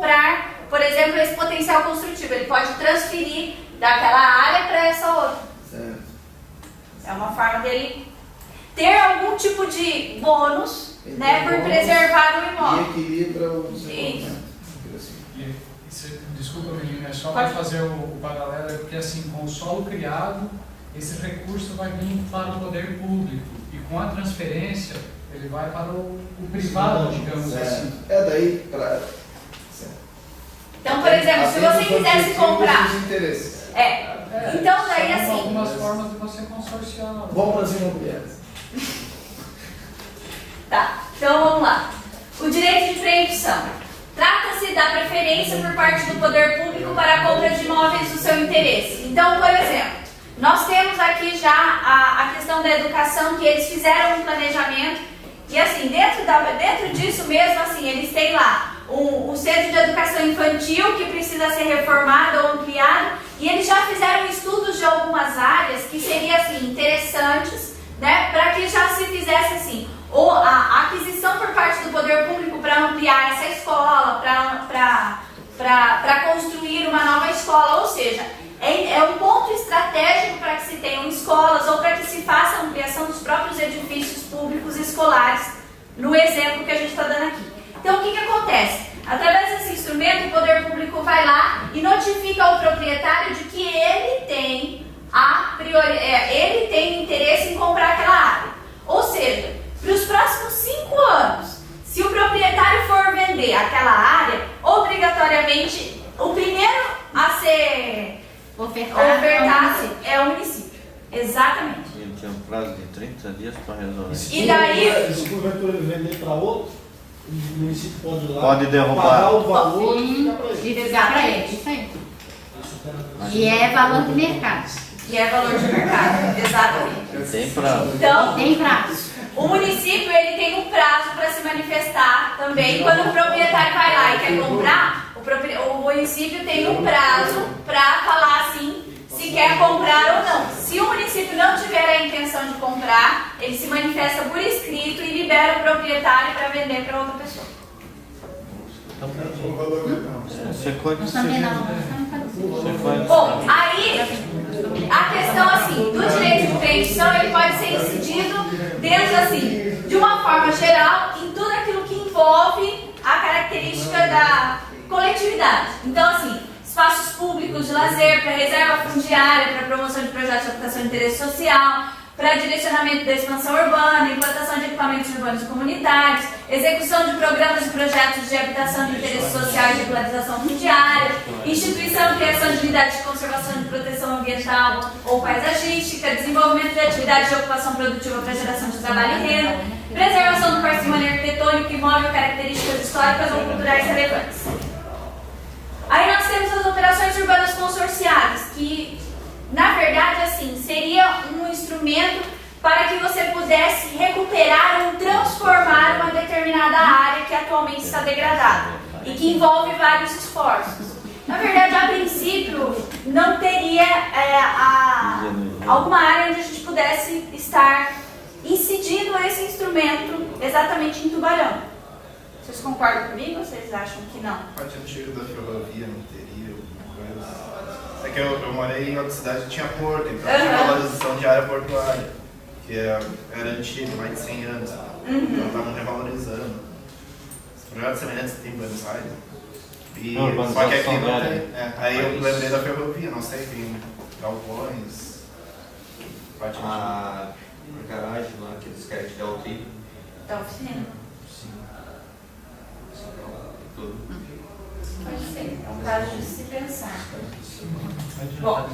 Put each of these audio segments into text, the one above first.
comprar, por exemplo, esse potencial construtivo. Ele pode transferir daquela área para essa outra. Certo. É uma forma dele ter algum tipo de bônus, né, por preservar o imóvel. E equilibra o desenvolvimento. Desculpa, menina, é só para fazer o paralelo, é porque assim, com o solo criado, esse recurso vai vir para o poder público e com a transferência ele vai para o privado, digamos assim. É daí para... Então, por exemplo, se você quisesse comprar... Então, daí são assim... algumas formas de você consorciar. Vamos para as imobiliárias. Tá, então vamos lá. O direito de preempção. Trata-se da preferência por parte do poder público para a compra de imóveis do seu interesse. Então, por exemplo, nós temos aqui já a questão da educação, que eles fizeram um planejamento, e assim, dentro disso mesmo, assim, eles têm lá o Centro de Educação Infantil, que precisa ser reformado ou ampliado, e eles já fizeram estudos de algumas áreas que seriam assim, interessantes, né, para que já se fizesse assim, ou a aquisição por parte do poder público para ampliar essa escola, para construir uma nova escola, ou seja, é um ponto estratégico para que se tenham escolas ou para que se faça a ampliação dos próprios edifícios públicos escolares, no exemplo que a gente está dando aqui. Então, o que acontece? Através desse instrumento, o poder público vai lá e notifica ao proprietário de que ele tem ele tem interesse em comprar aquela área. Ou seja, para os próximos 5 anos, se o proprietário for vender aquela área, obrigatoriamente, o primeiro a ser ofertado é o município. Exatamente. Ele tinha um prazo de 30 dias para resolver. E daí... Se o porventura vender para outro, o município pode ir lá, pode derrubar, pagar o valor e ficar para ele. Isso aí. E é valor do mercado. E é valor de mercado, exatamente. Tem prazo. Então, tem prazo. O município ele tem um prazo para se manifestar também. Quando o proprietário vai lá e quer comprar, o município tem um prazo para falar assim, se quer comprar ou não. Se o município não tiver a intenção de comprar, ele se manifesta por escrito e libera o proprietário para vender para outra pessoa. Você pode Bom, aí a questão assim, do direito de preempção, ele pode ser incidido dentro assim, de uma forma geral, em tudo aquilo que envolve a característica da coletividade. Então assim, espaços públicos de lazer, para reserva fundiária, para promoção de projetos de habitação de interesse social, para direcionamento da expansão urbana, implantação de equipamentos urbanos e comunitários, execução de programas e projetos de habitação de interesse social e regularização fundiária, instituição e criação de unidades de conservação e de proteção ambiental ou paisagística, desenvolvimento de atividades de ocupação produtiva para geração de trabalho e renda, preservação do patrimônio arquitetônico, imóvel, características históricas ou culturais relevantes. Aí nós temos as operações urbanas consorciadas, que na verdade assim, seria um instrumento para que você pudesse recuperar ou transformar uma determinada área que atualmente está degradada e que envolve vários esforços. Na verdade, a princípio, não teria alguma área onde a gente pudesse estar incidindo esse instrumento exatamente em Tubarão. Vocês concordam comigo ou vocês acham que não? A parte antiga da ferrovia não teria alguma coisa? É que eu morei em outra cidade que tinha porto, então tinha valorização de área portuária, que era antigo, mais de 100 anos. Então estavam revalorizando. Os projetos semelhantes que tem em Buenos Aires. E, só que aqui não tem. Aí eu lembrei da ferrovia, não sei, tem galpões. A garagem lá que eles querem te dar o trilho. Da oficina? Sim. Tudo. Pode ser, é um caso de se pensar. Bom.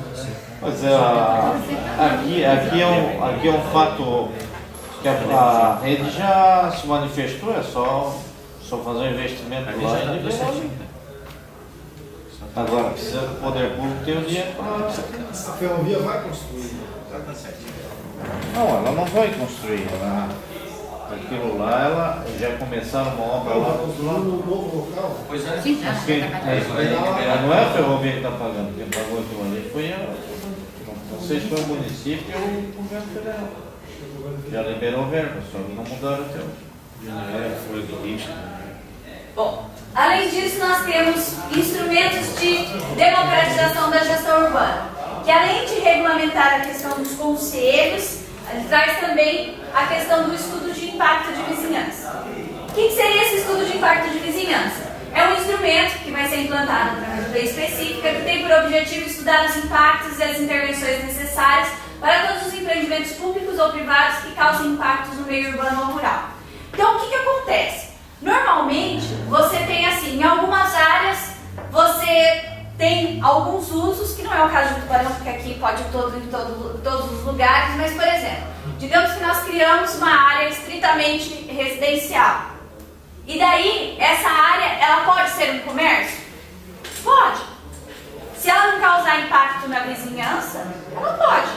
Pois é, aqui é um fato que a rede já se manifestou, é só fazer um investimento lá e liberar. Agora precisa do poder público ter o dinheiro para. A ferrovia vai construir. Não, ela não vai construir. Aquilo lá, ela já começaram uma obra lá. No novo local? Pois é. Sim, Não é a ferrovia que está pagando, quem pagou aquilo ali foi não sei se foi o município ou o governo federal. Já liberou verba, só que não mudaram até hoje. Foi do lixo. Bom, além disso, nós temos instrumentos de democratização da gestão urbana, que além de regulamentar a questão dos conselhos, ele traz também a questão do estudo de impacto de vizinhança. O que seria esse estudo de impacto de vizinhança? É um instrumento que vai ser implantado através de lei específica, que tem por objetivo estudar os impactos e as intervenções necessárias para todos os empreendimentos públicos ou privados que causem impactos no meio urbano ou rural. Então, o que acontece? Normalmente, você tem assim, em algumas áreas, você tem alguns usos, que não é o caso do Tubarão, porque aqui pode em todos os lugares, mas, por exemplo, digamos que nós criamos uma área estritamente residencial. E daí, essa área, ela pode ser um comércio? Pode. Se ela não causar impacto na vizinhança, ela pode.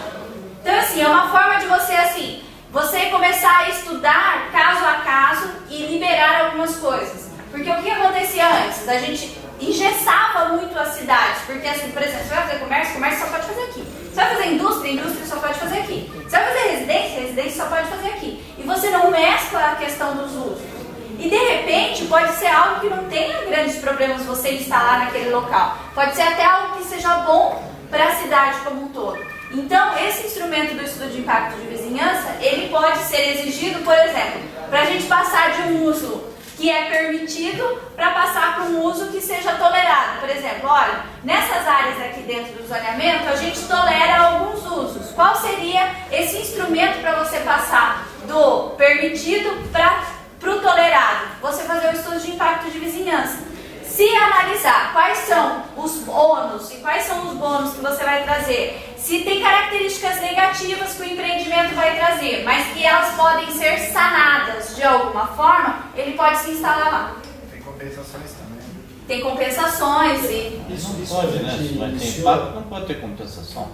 Então, assim, é uma forma de você, assim, você começar a estudar caso a caso e liberar algumas coisas. Porque o que acontecia antes? A gente engessava muito as cidades. Porque, assim, por exemplo, você vai fazer comércio, comércio só pode fazer aqui. Você vai fazer indústria, indústria só pode fazer aqui. Você vai fazer residência, residência só pode fazer aqui. E você não mescla a questão dos usos. E de repente pode ser algo que não tenha grandes problemas você instalar naquele local. Pode ser até algo que seja bom para a cidade como um todo. Então, esse instrumento do estudo de impacto de vizinhança, ele pode ser exigido, por exemplo, para a gente passar de um uso que é permitido para passar para um uso que seja tolerado. Por exemplo, olha, nessas áreas aqui dentro do zoneamento, a gente tolera alguns usos. Qual seria esse instrumento para você passar do permitido para o tolerado? Você fazer o estudo de impacto de vizinhança. Se analisar quais são os ônus e quais são os bônus que você vai trazer, se tem características negativas que o empreendimento vai trazer, mas que elas podem ser sanadas de alguma forma, ele pode se instalar lá. Tem compensações também. Tem compensações e... Isso pode, né? Se vai ter impacto, não pode ter compensação.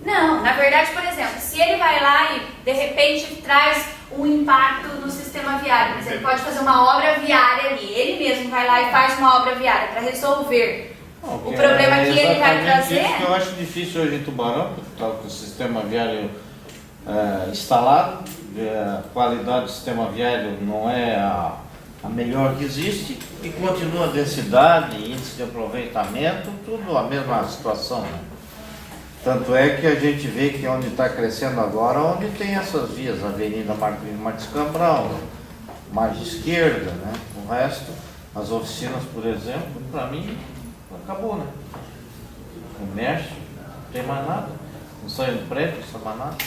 Não, na verdade, por exemplo, se ele vai lá e de repente traz um impacto no sistema viário, mas ele pode fazer uma obra viária ali, ele mesmo vai lá e faz uma obra viária para resolver o problema que ele vai trazer. Isso que eu acho difícil hoje em Tubarão, porque está com o sistema viário instalado, a qualidade do sistema viário não é a melhor que existe e continua a densidade, índice de aproveitamento, tudo a mesma situação, né? Tanto é que a gente vê que onde está crescendo agora, onde tem essas vias, Avenida Martins Cabral, margem esquerda, né? O resto, as oficinas, por exemplo, para mim, acabou, né? Comércio, não tem mais nada, não sai no prédio, não sai mais nada.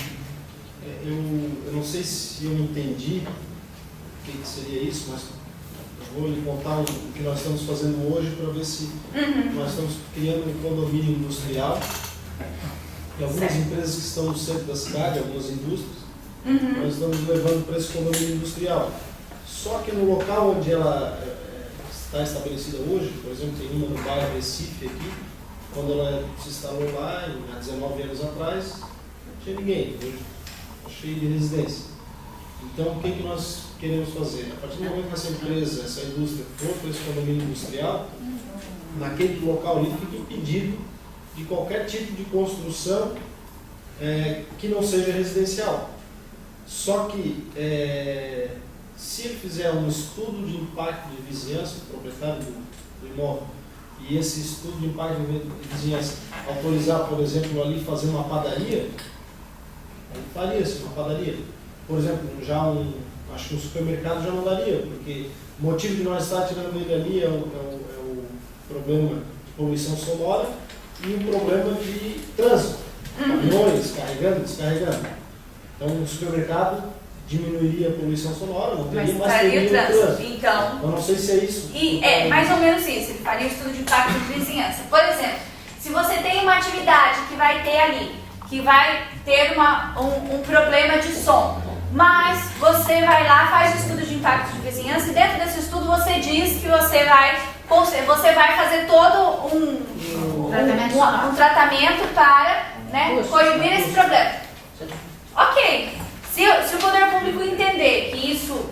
Eu não sei se eu entendi o que seria isso, mas eu vou lhe contar o que nós estamos fazendo hoje para ver se nós estamos criando um condomínio industrial. E algumas empresas que estão no centro da cidade, algumas indústrias, nós estamos levando para esse condomínio industrial. Só que no local onde ela está estabelecida hoje, por exemplo, tem uma no bairro Recife aqui, quando ela se instalou lá, há 19 anos atrás, não tinha ninguém, hoje está cheio de residência. Então, o que nós queremos fazer? A partir do momento que essa empresa, essa indústria for para esse condomínio industrial, naquele local ali fica impedido de qualquer tipo de construção que não seja residencial. Só que, se ele fizer um estudo de impacto de vizinhança, o proprietário do imóvel, e esse estudo de impacto de vizinhança autorizar, por exemplo, ali fazer uma padaria, ele faria-se uma padaria. Por exemplo, acho que um supermercado já não daria, porque o motivo de nós estar tirando ele ali é o problema de poluição sonora e um problema de trânsito, caminhões carregando, descarregando. Então, o supermercado diminuiria a poluição sonora, não teria mais trânsito. Então, eu não sei se é isso. E é mais ou menos isso, ele faria um estudo de impacto de vizinhança. Por exemplo, se você tem uma atividade que vai ter ali, que vai ter um problema de som, mas você vai lá, faz o estudo de impacto de vizinhança e dentro desse estudo você diz que você vai fazer todo um tratamento para, né, coibir esse problema. Ok, se o poder público entender que isso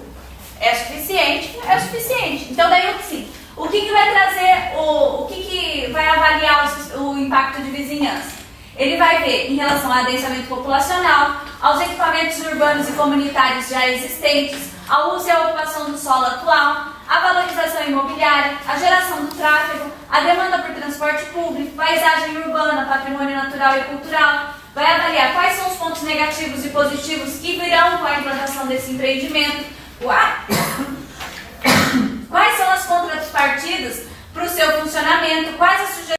é suficiente, é suficiente. Então daí assim, o que vai trazer, o que vai avaliar o impacto de vizinhança? Ele vai ver em relação ao adensamento populacional, aos equipamentos urbanos e comunitários já existentes, ao uso e à ocupação do solo atual, a valorização imobiliária, a geração do tráfego, a demanda por transporte público, paisagem urbana, patrimônio natural e cultural. Vai avaliar quais são os pontos negativos e positivos que virão com a implantação desse empreendimento,